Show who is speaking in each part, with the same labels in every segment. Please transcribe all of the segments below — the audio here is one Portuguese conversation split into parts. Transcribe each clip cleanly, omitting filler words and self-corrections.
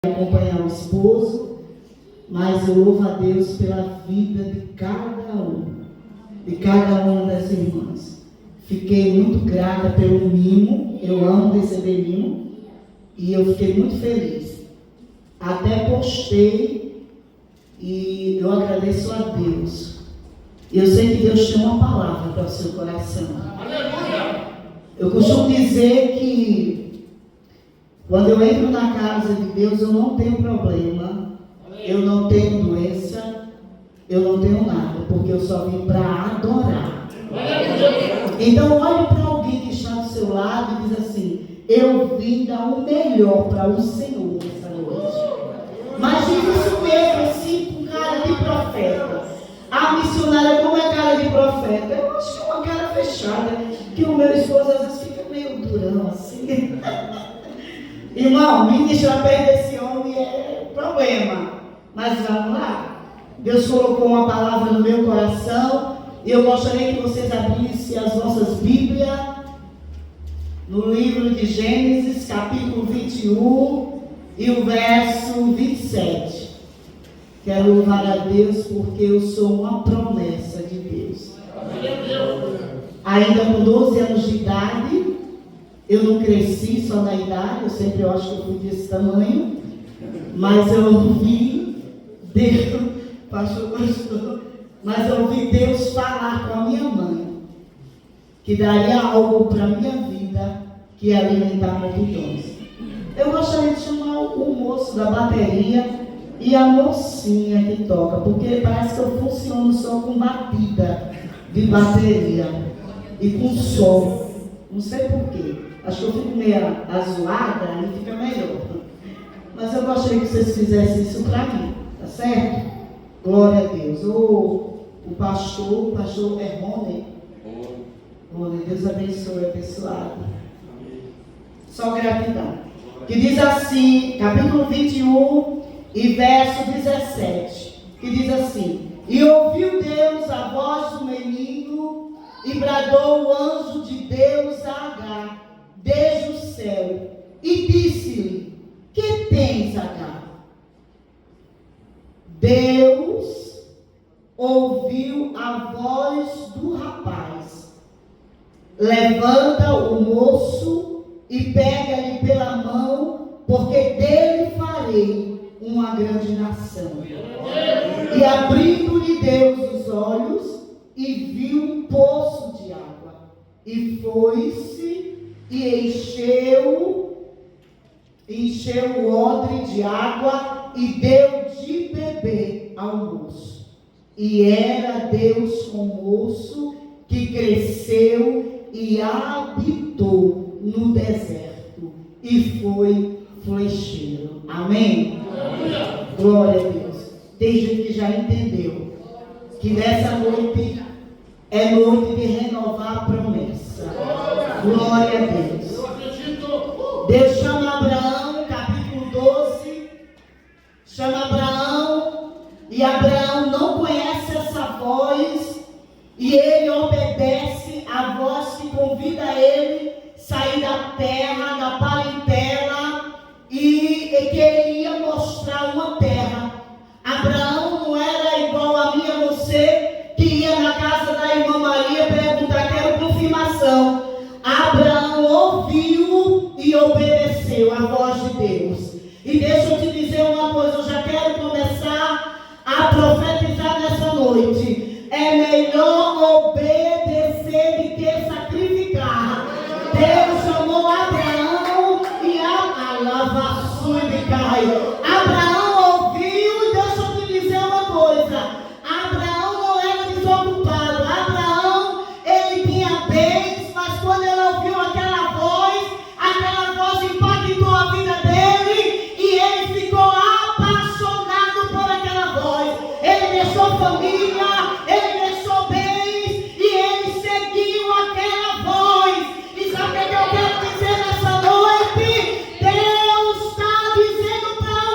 Speaker 1: acompanhar o esposo, mas eu louvo a Deus pela vida de cada uma das irmãs. Fiquei muito grata pelo mimo, eu amo receber mimo, e eu fiquei muito feliz. Até postei e eu agradeço a Deus. Eu sei que Deus tem uma palavra para o seu coração. Aleluia! Eu costumo dizer que quando eu entro na casa de Deus, eu não tenho problema, eu não tenho doença, eu não tenho nada, porque eu só vim para adorar. Então olhe para alguém que está do seu lado e diz assim: eu vim dar o melhor para o Senhor nessa noite. Mas diz isso mesmo, assim, com cara de profeta. A missionária, como é cara de profeta? Eu acho que é uma cara fechada, que o meu esposo às vezes fica meio durão assim. Irmão, ministrar perto desse homem é problema. Mas vamos lá. Deus colocou uma palavra no meu coração e eu gostaria que vocês abrissem as vossas Bíblias no livro de Gênesis, capítulo 21 e o verso 27. Quero louvar a Deus porque eu sou uma promessa de Deus. Ainda com 12 anos de idade, eu não cresci só na idade, eu sempre acho que eu fui desse tamanho, mas eu ouvi Deus, pastor, mas eu ouvi Deus falar com a minha mãe, que daria algo para a minha vida, que ia alimentar multidões. Eu gostaria de chamar o moço da bateria e a mocinha que toca, porque parece que eu funciono só com batida de bateria e com som, não sei porquê. Acho que eu fico meio azoada e fica melhor. Mas eu gostaria que vocês fizessem isso para mim, tá certo? Glória a Deus. O pastor é Rony. Deus abençoe, abençoado. Só gratidão. Que diz assim, capítulo 21 e verso 17. Que diz assim: e ouviu Deus a voz do menino e bradou o anjo de Deus a Agar desde o céu, e disse-lhe: que tens, Agar? Deus ouviu a voz do rapaz. Levanta o moço e pega-lhe pela mão, porque dele farei uma grande nação. E abrindo-lhe Deus os olhos, e viu um poço de água, e foi-se e encheu o odre de água e deu de beber ao moço. E era Deus com o moço, que cresceu e habitou no deserto e foi flecheiro. Amém? Glória a Deus. Tem gente que já entendeu que nessa noite é noite de renovar a promessa. Glória a Deus. Deus chama Abraão, capítulo 12. Chama Abraão, e Abraão não conhece essa voz, e ele obedece a voz que convida ele a sair da terra, da parentela, e que ele ia mostrar uma terra. Abraão não era igual a mim e a você, que ia na casa da irmã Maria perguntar: quero confirmação. Abraão ouviu e obedeceu a voz de Deus. E deixa eu te dizer uma coisa, eu já quero começar a profetizar nessa noite. É melhor obedecer do que sacrificar. Deus chamou Abraão e Abraão ouviu, e deixa eu te dizer uma coisa. Abraão não era desocupado. Abraão, ele tinha bens, mas quando ele ouviu aquela voz impactou a vida dele, e ele ficou apaixonado por aquela voz. Ele deixou família, ele deixou bens, e ele seguiu aquela voz. E sabe o que eu quero dizer nessa noite? Deus está dizendo para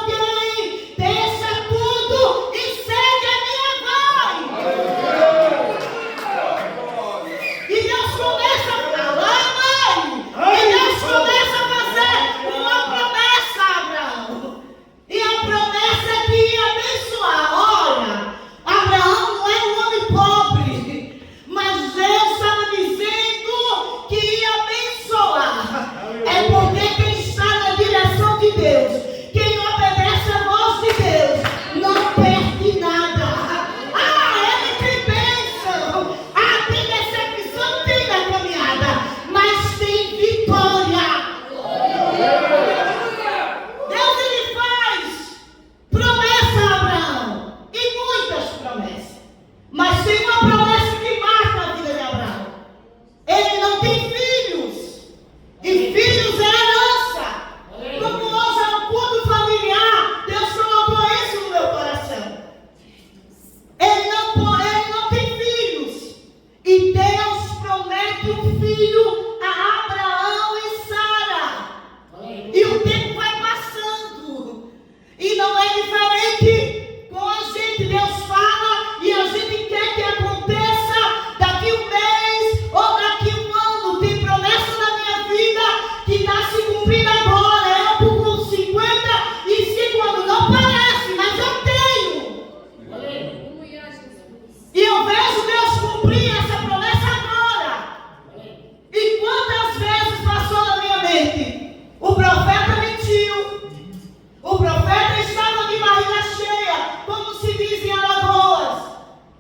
Speaker 1: O profeta estava de barriga cheia, como se diz em Alagoas.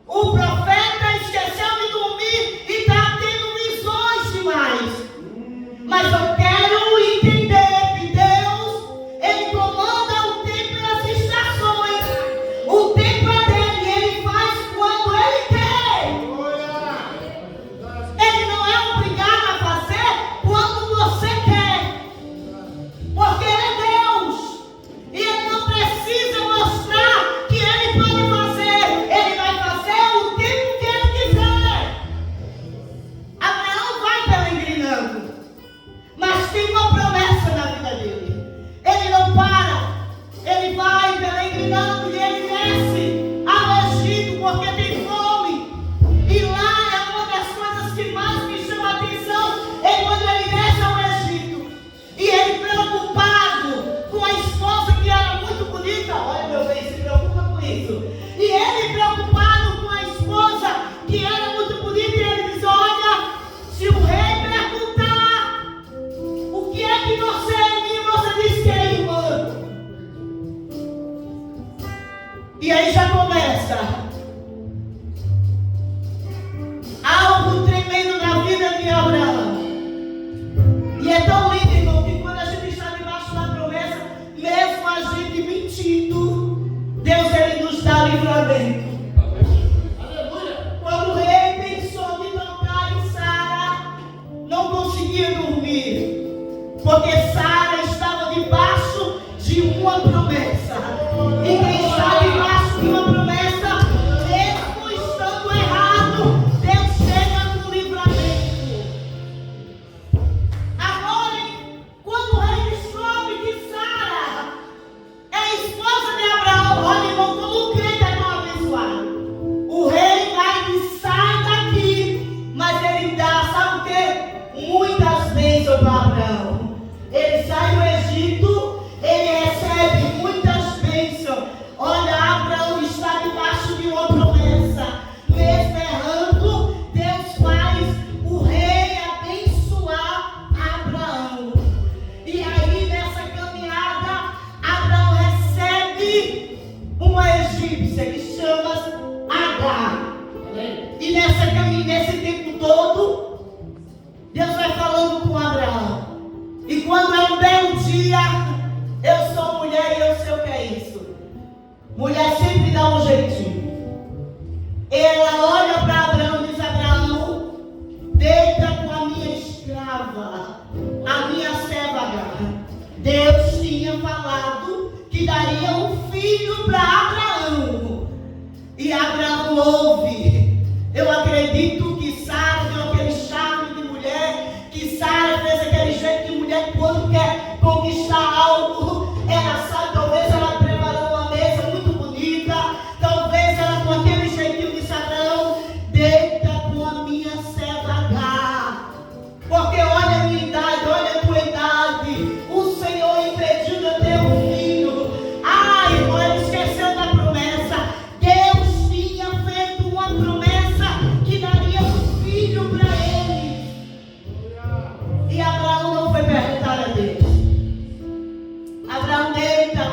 Speaker 1: O profeta esqueceu de dormir e está tendo visões demais. Mas eu quero entender que Deus, Ele comanda o tempo e as estações. O tempo é dele, Ele faz quando Ele quer. Ele não é obrigado a fazer quando você quer. Porque Ele é Deus. E Ele não precisa mostrar que Ele pode fazer. Ele vai fazer o tempo que Ele quiser. Abraão vai peregrinando. Mas tem uma promessa na vida dele. Ele não para. Ele vai peregrinando e ele desce ao Egito porque tem fome. E lá é uma das coisas que mais me chama a atenção. É quando ele desce ao Egito. E ele preocupado com a esposa que era muito bonita. Olha, meu bem, se preocupa com isso. E ele preocupado com a esposa que era muito bonita. E ele diz: olha, se o rei perguntar o que é que você é em mim, você diz que é irmã. E aí já começa algo tremendo na vida de Abraão. E é tão lindo, irmão, que quando a gente está debaixo da promessa, mesmo a gente mentindo, Deus, Ele nos dá livramento. Quando o rei pensou de tocar em Sara, não conseguia dormir, porque Sara estava debaixo de uma promessa. E quem está debaixo de uma promessa, mesmo estando errado, Deus chega com livramento. Agora, quando o rei descobre que Sara é a esposa de Abraão, olha, irmão, como o crente é tão abençoado. O rei vai e diz: sai daqui. Mas ele dá, sabe o quê? Muitas bênçãos para Abraão. Ele sai do Egito, ele recebe muitas bênçãos. Olha, Abraão está debaixo de uma promessa. Mesmo errando, Deus faz o rei abençoar Abraão. E aí, nessa caminhada, Abraão recebe uma egípcia que chama Agar. E nesse tempo todo, Deus vai falando com Abraão. E quando é um belo dia, eu sou mulher e eu sei o que é isso. Mulher sempre dá um jeitinho. Ela olha para Abraão e diz: Abraão, deita com a minha escrava, a minha serva Agar. Deus tinha falado que daria um filho para Abraão. E Abraão ouve. Eu acredito que Sara deu aquele charme de mulher, que Sara fez aquele jeito de mulher quando quer conquistar algo. Ela sabe, talvez ela preparou uma mesa muito bonita, talvez ela com aquele jeitinho de Abraão, deita com a minha serva Agar. Porque olha a minha idade, olha a tua idade. O Senhor impediu de eu ter um filho. Ai, irmão, ele esqueceu da promessa. Deus tinha feito uma promessa que daria um filho para ele. E Abraão não foi perguntar a Deus. Abraão deita.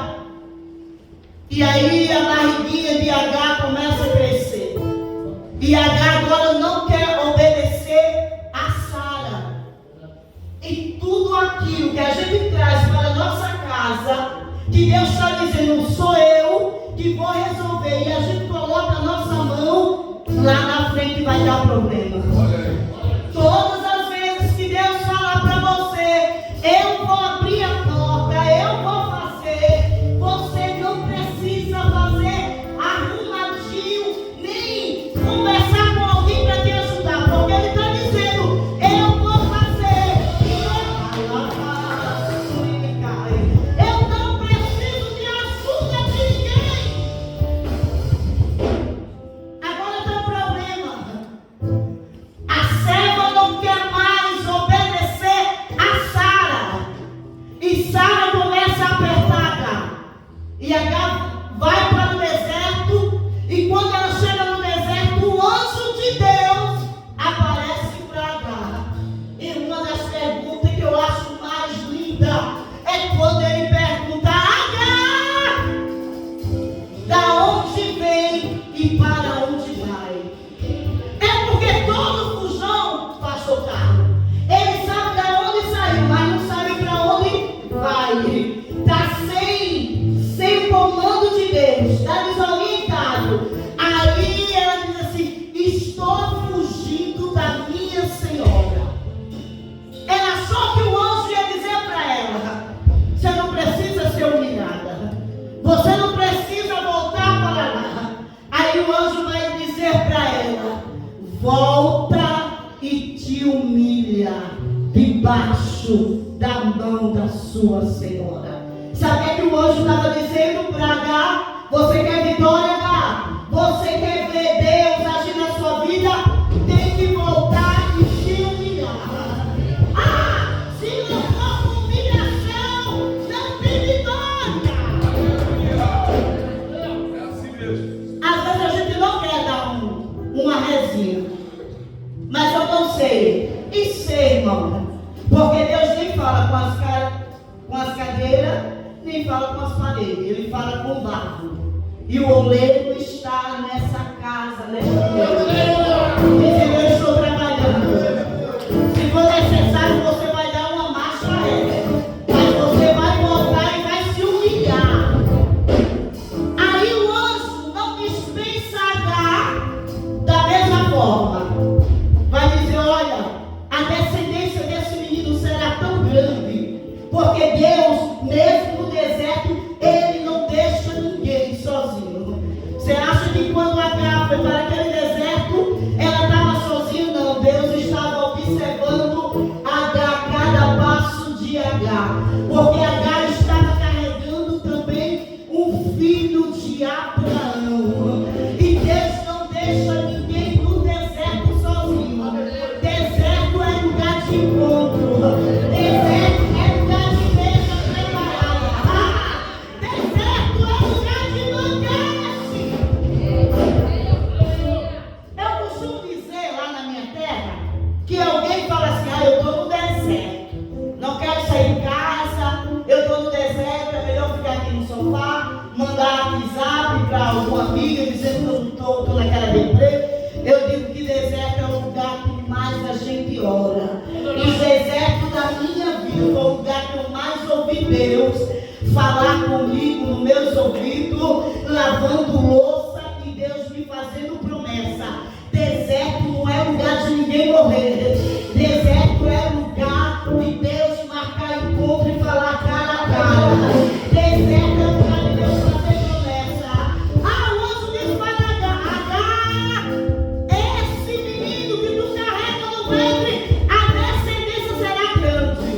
Speaker 1: E aí a barriguinha de Agar começa a crescer. E Agar agora não quer obedecer a Sara. E tudo aquilo que a gente traz para a nossa casa, que Deus está dizendo: não sou eu que vou resolver, e a gente coloca a nossa mão, lá na frente vai dar problema. Todas as vezes que Deus falar para você: eu vou abrir a porta, eu vou fazer, você não precisa fazer arrumadinho, nem conversar com alguém para te ajudar, porque Ele está dizendo: eu vou fazer. Eu não preciso de ajuda de ninguém. Agora tem um problema. A serva não quer volta e te humilha debaixo da mão da sua Senhora. Sabe o que o anjo estava dizendo para Agar? Você quer vitória, Agar? Você quer ver Deus agir na sua vida? Tem que voltar e te humilhar. Se não for com humilhação, não tem vitória.
Speaker 2: É assim mesmo.
Speaker 1: Às vezes a gente não quer dar uma resinha, mas eu não sei. E sei, irmão, porque Deus nem fala com as cadeiras, nem fala com as paredes, Ele fala com o barro. E o oleiro está nessa casa, nesta noite. Dizendo: eu estou trabalhando. Se for necessário, você vai dar uma marcha ré, mas você vai voltar e vai se humilhar. Aí o anjo não dispensa Agar da mesma forma. Vai dizer: olha, a descendência desse menino será tão grande, porque Deus, mesmo no deserto, Ele não deixa ninguém sozinho. Você acha que quando Agar foi para aquele deserto, ela estava sozinha? Não, Deus estava observando Agar, cada passo de Agar, porque Agar estava carregando também um filho de Abraão. E Deus não deixa ninguém no deserto sozinho. Deserto é lugar de encontro. Deserto é lugar de mesa preparada. Deserto é lugar de banquete. Eu costumo dizer lá na minha terra que alguém fala assim: eu estou no deserto, não quero sair de casa, eu estou no deserto, é melhor ficar aqui no sofá, mandar WhatsApp para alguma amiga dizendo que eu estou naquela deprê. Eu digo que deserto é o lugar que mais a gente ora. E o deserto da minha vida foi o lugar que eu mais ouvi Deus falar comigo nos meus ouvidos, lavando louça, e Deus me fazendo promessa. Deserto não é lugar de ninguém morrer. Deserto é lugar de Deus marcar encontro e falar cara a cara. Deserto é lugar de Deus fazer promessa. O anjo disse para Agar: esse menino que tu carrega no ventre, a descendência será grande.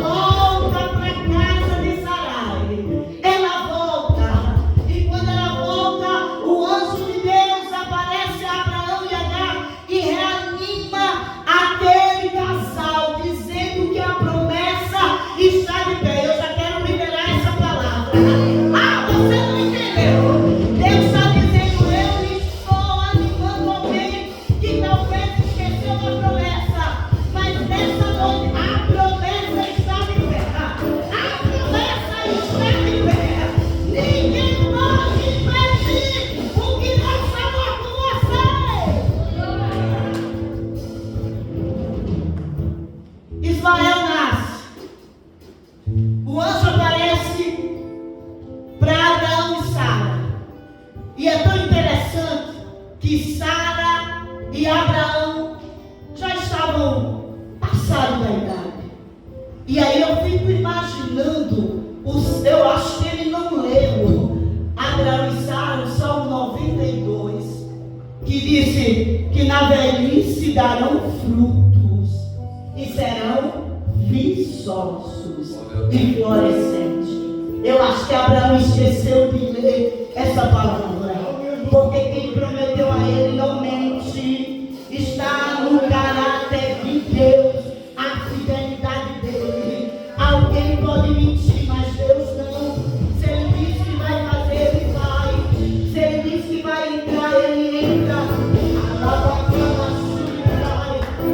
Speaker 1: Volta para a casa de Sarai. Ela volta. E quando ela volta, o anjo de Deus aparece a Abraão e Agar e reanima aquele casal, dizendo que a promessa está de pé. Eu já quero liberar essa palavra. Você não entendeu? Deus está dizendo: eu estou animando alguém que talvez esqueceu da promessa, mas nessa noite a promessa está de pé. A promessa está de pé. Ninguém pode impedir o que Deus falou com você. Ismael nasce. O anjo aparece para Abraão e Sara. E é tão interessante que Sara e Abraão já estavam passados da idade. E aí eu fico imaginando, eu acho que ele não leu Abraão e Sara, o Salmo 92, que disse que na velhice darão frutos e serão viçosos e florescentes. Eu acho que Abraão esqueceu de ler essa palavra, porque quem prometeu a ele não mente. Está no caráter de Deus a fidelidade dele. Alguém pode mentir, mas Deus não. Se ele disse que vai fazer, ele vai. Se ele disse que vai entrar, ele entra.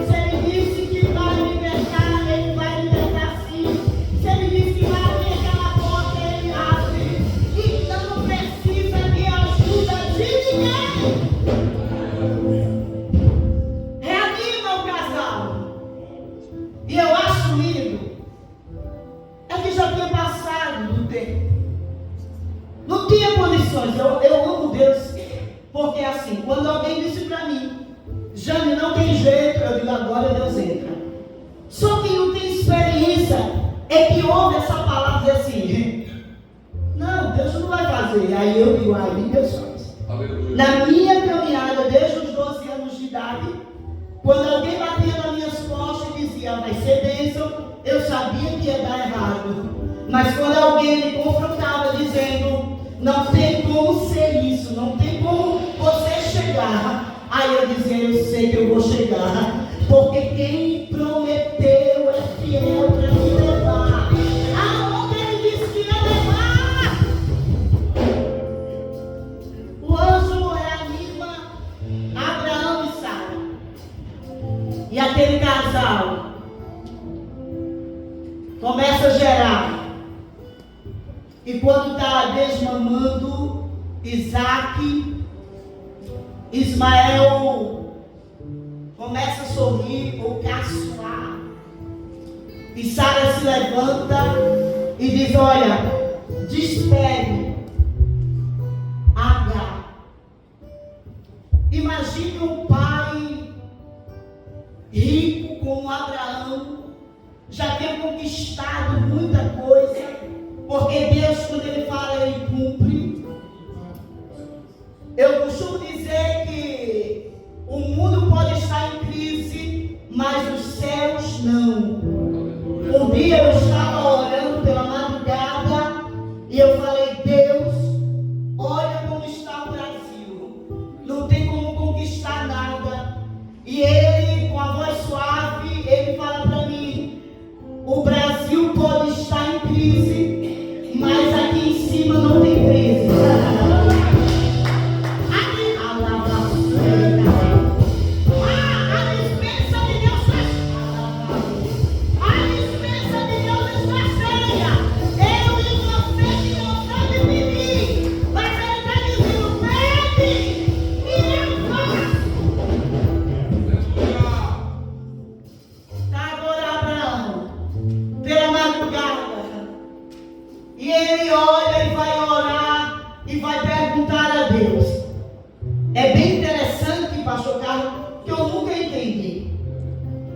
Speaker 1: Se ele disse que vai libertar, ele vai libertar sim. Se ele disse que vai abrir aquela porta, ele abre. E não precisa de ajuda de ninguém. Reanima o casal. E eu acho lindo é que já tinha passado do tempo. Não tinha condições. Eu amo Deus, porque assim, quando alguém disse para mim: Jane, não tem jeito, eu digo: agora Deus entra. Só quem não tem experiência é que ouve essa palavra e diz assim: não, Deus não vai fazer. Aí eu digo: aí Deus faz. Na minha caminhada, desde os 12 anos de idade, quando alguém batia nas minhas costas e dizia, vai ser bênção, eu sabia que ia dar errado. Mas quando alguém me confrontava dizendo, não tem como ser isso, não tem como você chegar, aí eu dizia, eu sei que eu vou chegar, porque quem me prometeu é fiel para me levar. Aonde ele disse que ia levar? O anjo reanima Abraão e Sara. E aquele casal começa a gerar. E quando está desmamando Isaac, Ismael começa a sorrir ou caçoar. E Sara se levanta e diz, olha, despede Agar. Imagine um pai rico como Abraão, já tem conquistado muita coisa, porque Deus, quando Ele fala, Ele cumpre. Eu costumo dizer que o mundo pode estar em crise, mas os céus não. Um dia eu estava orando pela madrugada e eu falei, Deus, olha como está o Brasil. Não tem como conquistar nada. E Ele, com a voz suave, Ele fala para mim, o Brasil pode estar em crise, mas aqui em cima não tem crise.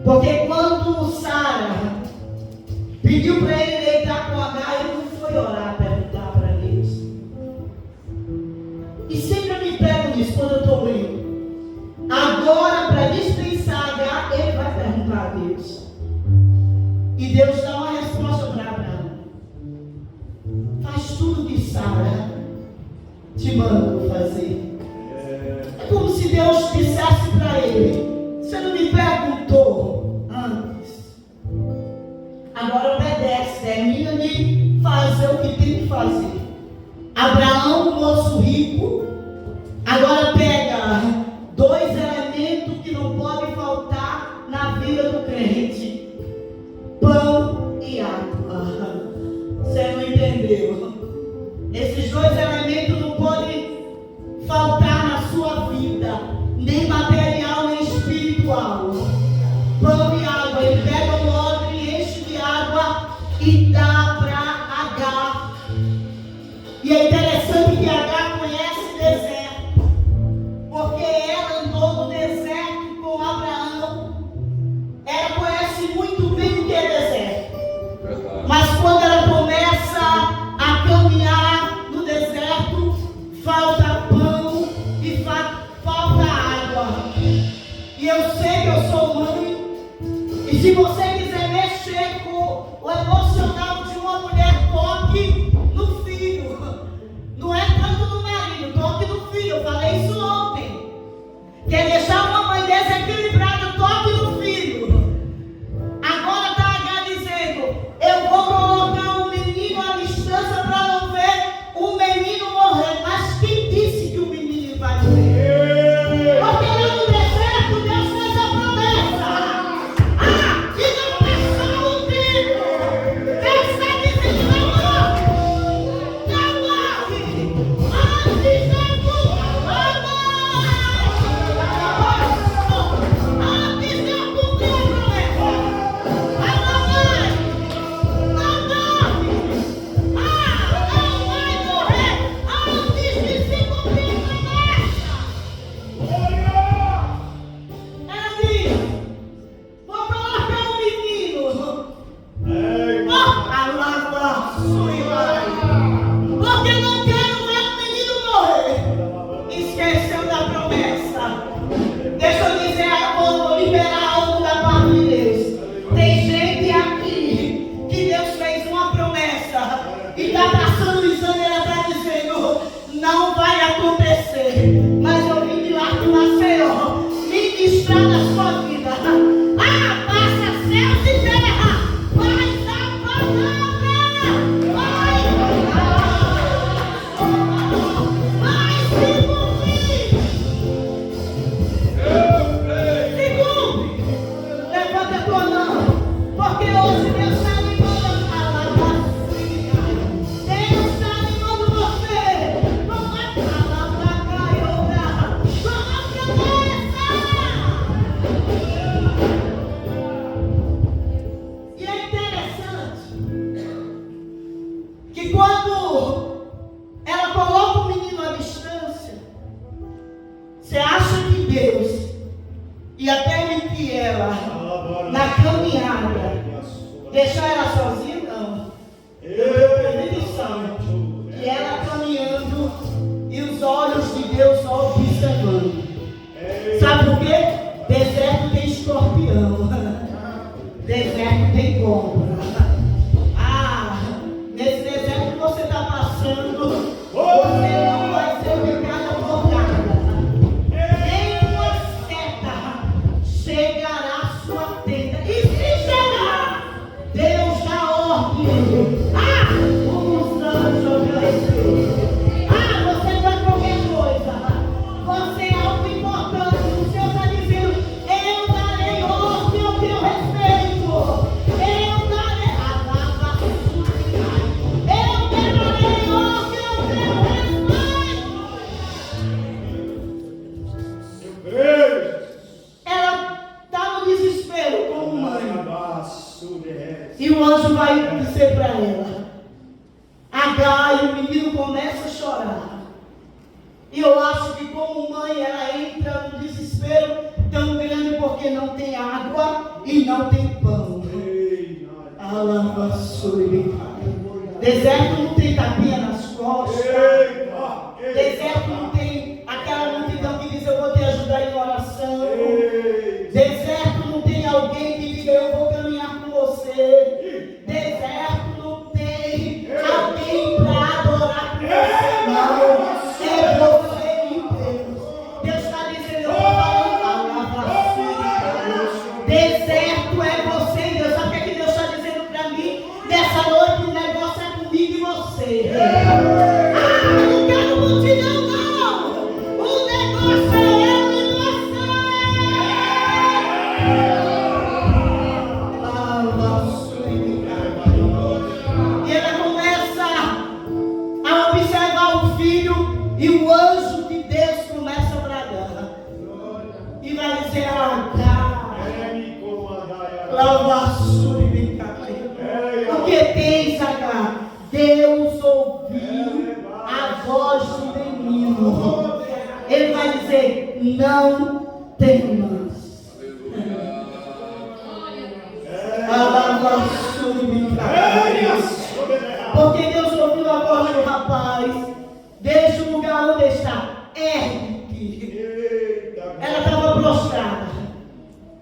Speaker 1: Porque quando Sara pediu para ele deitar com Agar, ele não foi orar, perguntar para Deus. E sempre me pego nisso quando eu estou lendo. Agora, para dispensar Agar, ele vai perguntar a Deus. E Deus dá uma resposta para Abraão. Faz tudo que Sara te mandou fazer. É como se Deus dissesse para ele, você não me perguntou antes. Agora obedece, termina de fazer o que tem que fazer. Abraão, um moço rico, agora pega dois elementos que não podem faltar na vida do crente: pão e água. Você não entendeu? Esses dois elementos não podem faltar na sua vida, nem material, nem espiritual. Pão e água. Ele pega um odre, enche de água e dá para Agar. E é interessante que Agar conhece o deserto, porque ela andou no deserto com Abraão. Ela conhece muito bem o que é deserto. Mas quando ela começa a caminhar no deserto, falta pão e falta água. E eu sei que eu sou mãe, e se você quiser mexer com o emocional de uma mulher, toque no filho. está passando o exame, ela está dizendo, não vai acontecer. Mas eu vim de lá de Maceió, ministrar na sua vida. Ah, passa céus e terra, faz a palavra, vai se cumprir. Segundo, levanta a tua mão, porque hoje Deus está animando a palavra. Deus está animando você com a palavra caiora, com a promessa. E é interessante que quando ela coloca o menino à distância, você acha que Deus ia permitir ela na caminhada deixar ela sozinha? Não. Permissão. E ela caminhando e os olhos de Deus só observando. Sabe por quê? Deserto tem escorpião. Deserto tem cobra. Ah, nesse deserto que você está passando, você não vai ser picada por nada. Nem uma seta chegará à sua tenda. E se chegar, Deus dá ordem. Ah, os anjos desceram. Ah, você não é qualquer coisa. Você é algo importante. O Senhor está dizendo, eu darei ordem ao teu respeito. Eu darei a lava sublime. Eu darei ordem ao teu respeito. Ela está no desespero como mãe. E o anjo vai dizer para ela, H, e o menino começa a chorar. E eu acho que como mãe ela entra no desespero tão grande porque não tem água e não tem pão. Deserto não tem tapinha nas costas. Deserto não tem aquela multidão que diz eu vou te ajudar em oração. Deserto não tem alguém que diga eu vou caminhar com você. Deserto não tem alguém para adorar com você. Não. É você e Deus. Deus está dizendo eu vou falar. Deserto é você e Deus. Sabe o que Deus está dizendo para mim? Nessa noite o negócio é comigo e você. Não quero multidão não. O negócio é eu e você. E ela começa a observar o filho e o anjo de Deus começa a bradar. E vai dizer o que tens, H? Deus ouviu a voz do menino. Ele vai dizer, não temas. Porque Deus ouviu a voz do rapaz. Desde o lugar onde está, ergue-te. Ela estava prostrada.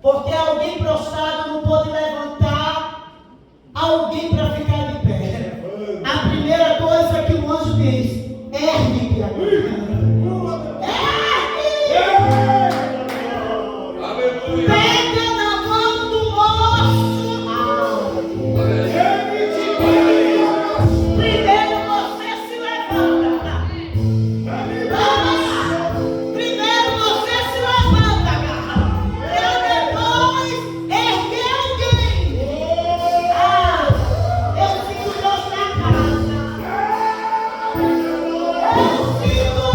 Speaker 1: Porque alguém prostrado não pode levantar alguém para ficar de pé. A primeira coisa que o anjo diz, ergue-te agora. Pega na mão do moço. Primeiro você se levanta. Primeiro você se levanta, cara. Depois ergue alguém. Eu sinto Deus na casa. Eu sinto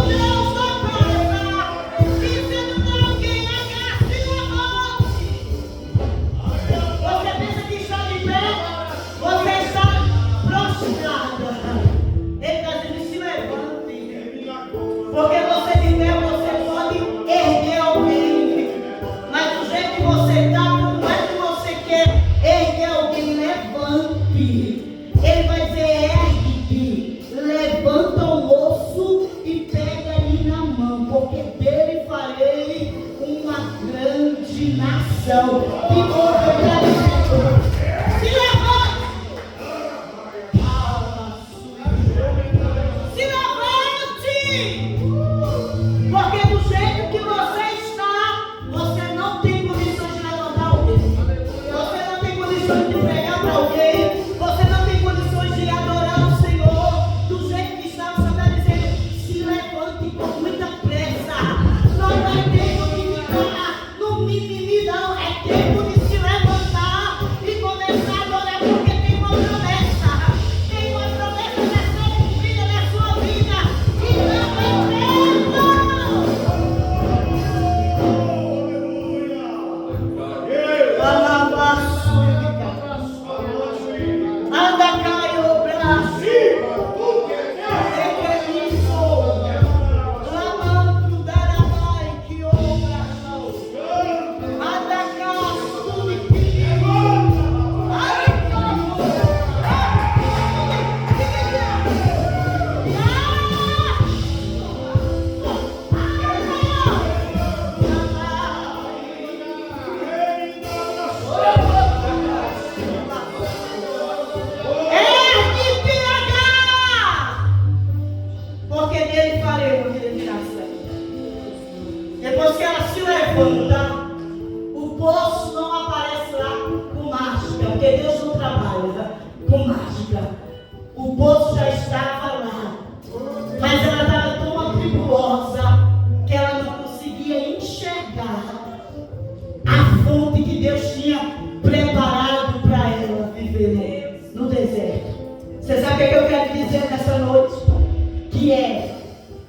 Speaker 1: levanta. O poço não aparece lá com mágica, porque Deus não trabalha com mágica. O poço já estava lá, mas ela estava tão atribulosa que ela não conseguia enxergar a fonte que Deus tinha preparado para ela viver no deserto. Você sabe o que eu quero dizer nessa noite? Que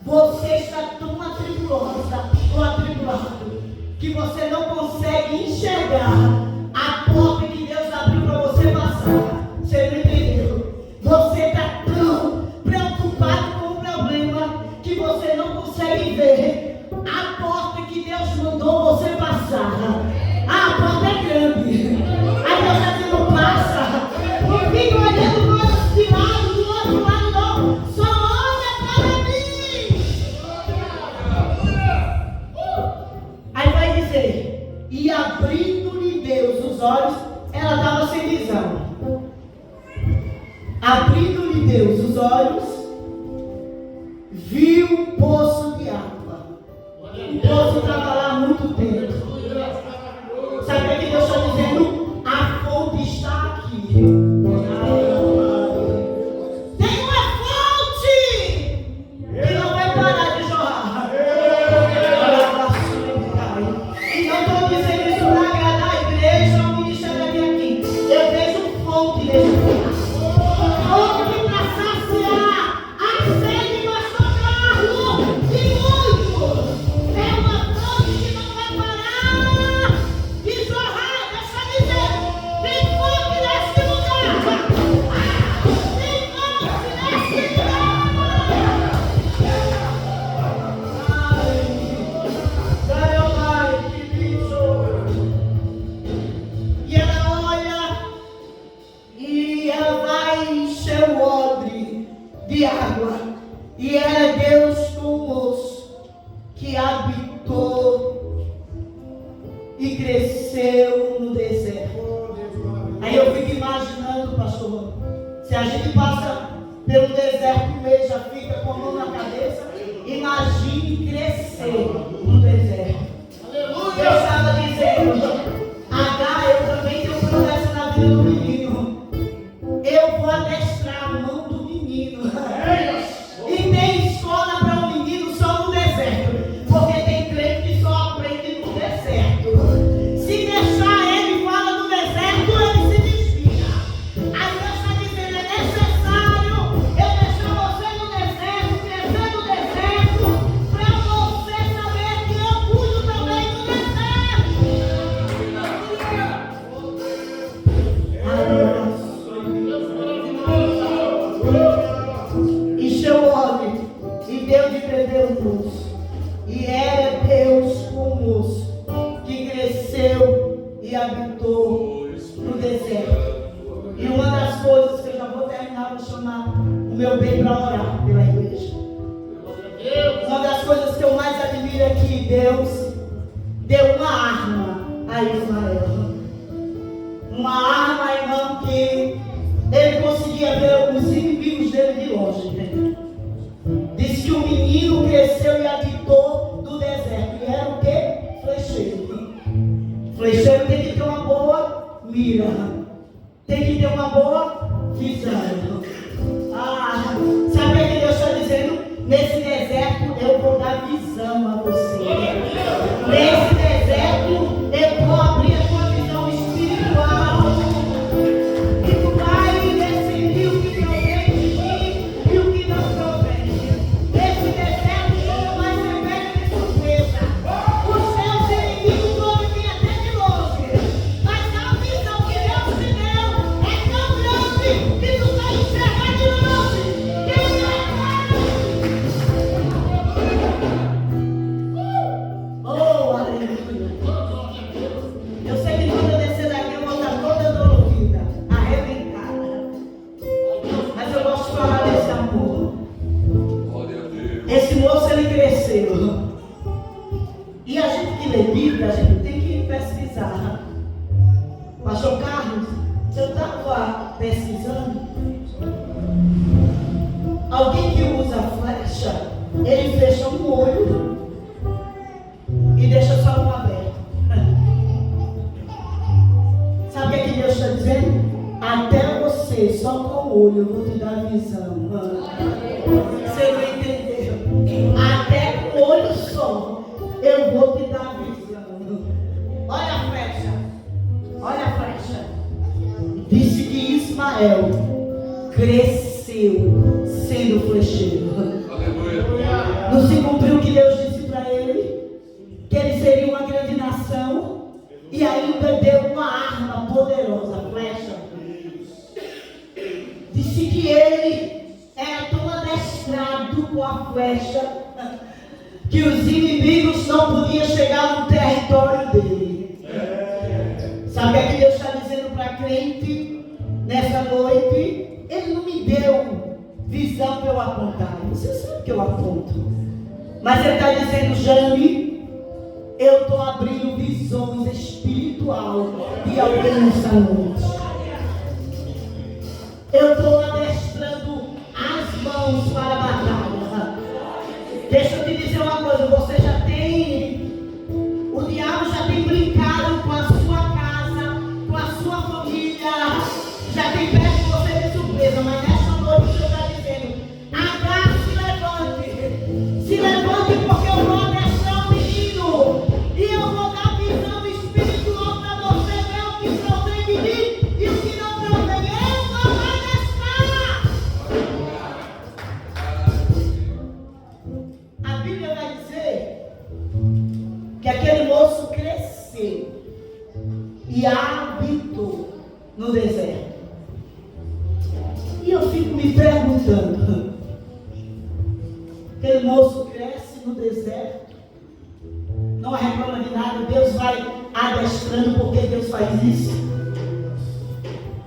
Speaker 1: você está tão atribulosa ou atribulado que você não consegue enxergar a porta que Deus abriu para você passar. Você não entendeu? Você está tão preocupado com o problema que você não consegue ver a porta que Deus mandou você passar. A porta é grande. Aí Deus está dizendo, passa. Não fica olhando para esse lado, do outro lado não. Só olha para mim. Aí vai dizer, e abrindo-lhe Deus os olhos, ela estava sem visão. Abrindo-lhe Deus os olhos, viu um poço de água. O poço estava lá há muito tempo. Sabe o que Deus está dizendo? A fonte está aqui. Tem uma fonte que não vai parar de jorrar. E não estou dizendo isso para agradar a igreja ou o ministério aqui. Eu vejo fonte nesse lugar. Fonte para saciar a sede do socorro de muitos. É uma fonte que não vai parar de jorrar. Deixa eu dizer, tem fonte nesse lugar. Tem fonte nesse lugar. Ai, que bicho. E ela olha e ela vai encher o odre de água. E era Deus com o moço que habitou e cresceu no deserto. Aí eu fico imaginando, pastor, se a gente passa pelo deserto um mês, já fica com a mão na cabeça, imagine crescer no deserto. Eu estava dizendo, eu também tenho um processo na vida do menino. Eu vou adestrar a mão do menino. E tem escola para um menino só no deserto. Porque tem crente que só aprende no deserto. Se deixar ele fora do deserto, ele se desvia. Aí Deus está dizendo, é necessário eu deixar você no deserto, crescer no deserto, para você saber que eu cuido também do deserto. Encheu o homem e Deus de beber o moço. E era Deus com o moço que cresceu e habitou no deserto. E uma das coisas que eu já vou terminar, vou chamar o meu bem para orar pela igreja. Uma das coisas que eu mais admiro é que Deus deu uma arma a Ismael. Uma arma, irmão, que ele conseguia ver os inimigos dele de longe. Né? Diz que o menino cresceu e habitou do deserto. E era o quê? Flecheiro. Flecheiro tem que ter uma boa mira. Tem que ter uma boa visão. Sabe o que Deus está dizendo? Nesse deserto eu vou dar visão a você. Nesse deserto eu vou abrir a tua visão espiritual. E tu vai decidir o que provém de mim e o que não provém. Nesse deserto você vai ser pego de surpresa. Os seus inimigos vão vir até de longe. Mas a visão que Deus te deu é tão grande que tu vai enxergar de longe. Quem é? Oh, aleluia. Eu sei que quando eu descer daqui eu vou estar toda dolorida, arrebentada. Mas eu gosto de falar desse amor. Esse moço, ele cresceu. E a gente que lê Bíblia, a gente tem que pesquisar. Pastor Carlos, eu estava pesquisando. Alguém que usa flecha, ele fecha um olho e deixa só um aberto. olho eu vou te dar visão. Você não entendeu? Até com o olho só eu vou te dar visão. Olha a flecha. Olha a flecha. Disse que Ismael cresceu sendo flecheiro. Não se cumpriu o que Deus disse para ele? Que ele seria uma grande nação. E ainda deu uma arma poderosa, flecha. Disse que ele era tão adestrado com a flecha que os inimigos não podiam chegar no território dele. Sabe o que Deus está dizendo para a crente nessa noite? Ele não me deu visão para eu apontar. Você sabe que eu aponto. Mas ele está dizendo, Jane, eu estou abrindo visões espirituais de alguém nessa noite. Eu estou adestrando as mãos para a batalha. Deixa eu te dizer uma coisa, você já tem, o diabo já tem brincado com a sua casa, com a sua família, já tem pego você de surpresa, mas nessa noite o Senhor está dizendo, Agar, se levante porque eu vou adestrar o menino, e eu vou dar visão espiritual para você ver o que provém de mim e o que não provém, eu vou adestrar. A Bíblia vai dizer que aquele moço cresceu e habitou no deserto. E eu fico me perguntando, aquele moço cresce no deserto, não reclama de nada, Deus vai adestrando porque Deus faz isso.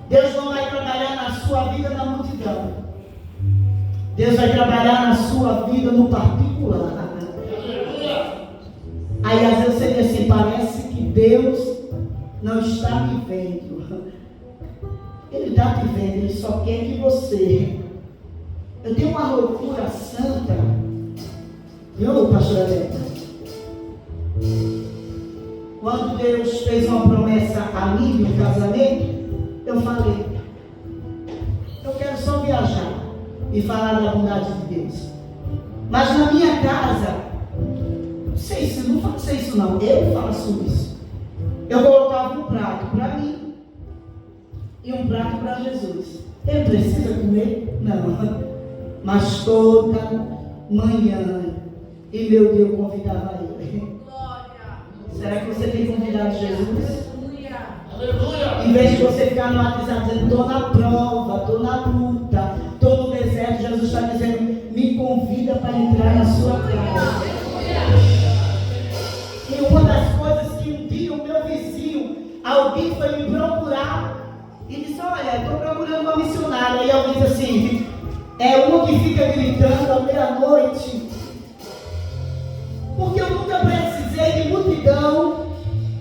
Speaker 1: Deus não vai trabalhar na sua vida na multidão. Deus vai trabalhar na sua vida no particular. Aí às vezes você diz assim, parece que Deus não está me vendo. Ele está te vendo, Ele só quer que você... Eu tenho uma loucura santa, viu, pastora Beta? Quando Deus fez uma promessa a mim de um casamento, eu falei, eu quero só viajar e falar da bondade de Deus. Mas na minha casa, não sei se não faço isso não, eu faço isso. Eu colocava um prato para mim e um prato para Jesus. Ele precisa comer? Não. Mas toda manhã, e meu Deus convidava ele. Será que você tem convidado Jesus? Aleluia. Em vez de você ficar no WhatsApp dizendo, estou na prova, estou na luta, estou no deserto, Jesus está dizendo, me convida para entrar na sua casa. E uma das coisas que um dia o meu vizinho, alguém foi me procurar e disse, olha, estou procurando uma missionária. E alguém disse assim, é uma que fica gritando à meia-noite. Porque eu nunca precisei de multidão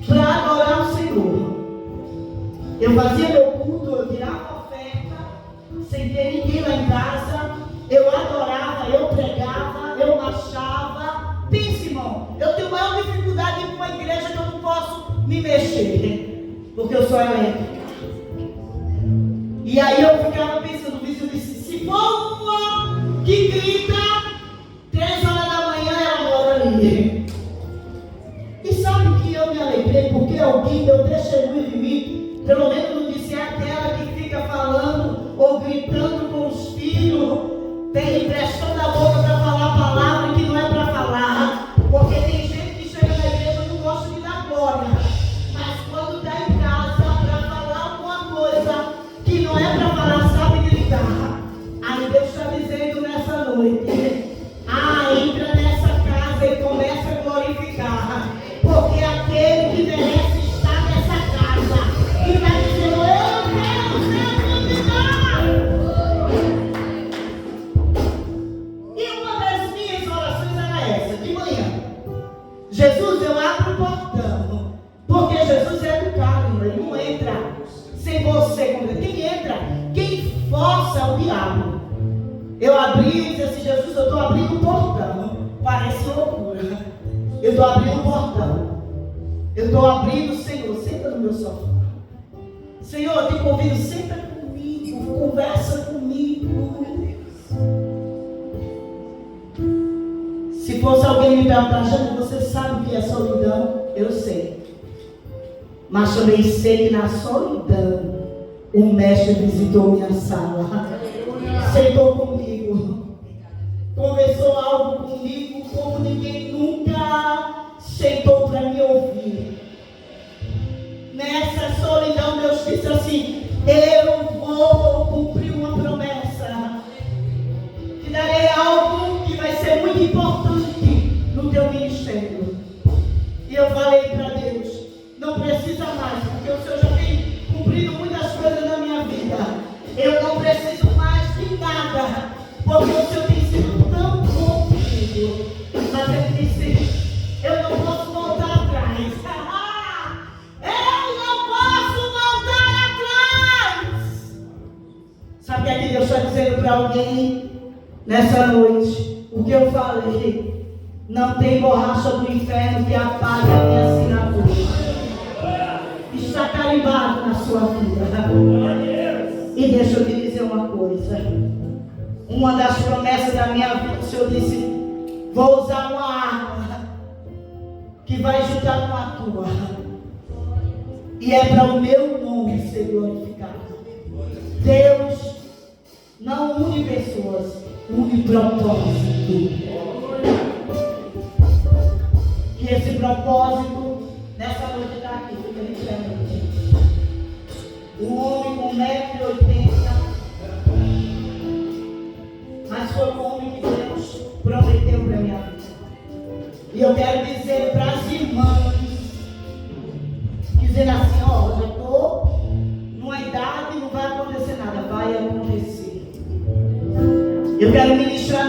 Speaker 1: para adorar o Senhor. Eu fazia meu culto, eu tirava oferta, sem ter ninguém lá em casa. Eu adorava, eu pregava, eu marchava. Pense, irmão, eu tenho maior dificuldade de ir para uma igreja que eu não posso me mexer, porque eu sou elétrica. E aí eu ficava pensando, o vizinho disse, se for uma que grita 3 horas da manhã, ela mora ali. E sabe que eu me alegrei porque alguém deu testemunho de mim, pelo menos não disse aquela que fica falando ou gritando com os filhos, tem emprestando a boca para falar a palavra que não é para falar, porque tem gente que chega na igreja e não gosta de dar glória, mas quando está em casa para falar alguma coisa que não é para falar, sabe gritar. Aí Deus está dizendo nessa noite, entra nessa casa e começa a glorificar, porque aquele que merece estar nessa casa, e está dizendo, eu quero ser convidado. E uma das minhas orações era essa, de manhã, Jesus, eu abro o portão, porque Jesus é educado, ele não entra sem você. Quem entra, quem força o diabo. Eu abri e disse assim, Jesus, eu estou abrindo um portão. Parece loucura. Eu estou abrindo um portão. Eu estou abrindo, Senhor, senta no meu sofá. Senhor, eu te convido, senta comigo, conversa comigo. Se fosse alguém me perguntar, Jana, você sabe o que é solidão? Eu sei. Mas também sei que na solidão o mestre visitou minha sala, sentou comigo, conversou algo comigo como ninguém nunca sentou para me ouvir. Nessa solidão Deus disse assim: eu vou cumprir uma promessa, te darei algo que vai ser muito importante no teu ministério. E eu falei para Deus: não precisa mais, porque o Senhor já tem cumprido muitas coisas na minha vida. Eu não preciso mais de nada, porque o Senhor tem sido tão bom comigo. Mas Ele disse: eu não posso voltar atrás. Eu não posso voltar atrás. Sabe o que Deus está dizendo para alguém nessa noite? O que eu falei: não tem borracha do inferno que apague a minha assinatura. Está carimbado na sua vida. E deixa eu te dizer uma coisa. Uma das promessas da minha vida, o Senhor disse: vou usar uma arma que vai juntar com a tua, e é para o meu nome ser glorificado. Deus não une pessoas, une propósito. E esse propósito nessa noite está aqui, fica diferente. Um homem com 1,80 m, mas foi um homem que Deus prometeu para a minha vida. E eu quero dizer para as irmãs, dizendo assim: ó, já estou numa idade e não vai acontecer nada. Vai acontecer. Eu quero ministrar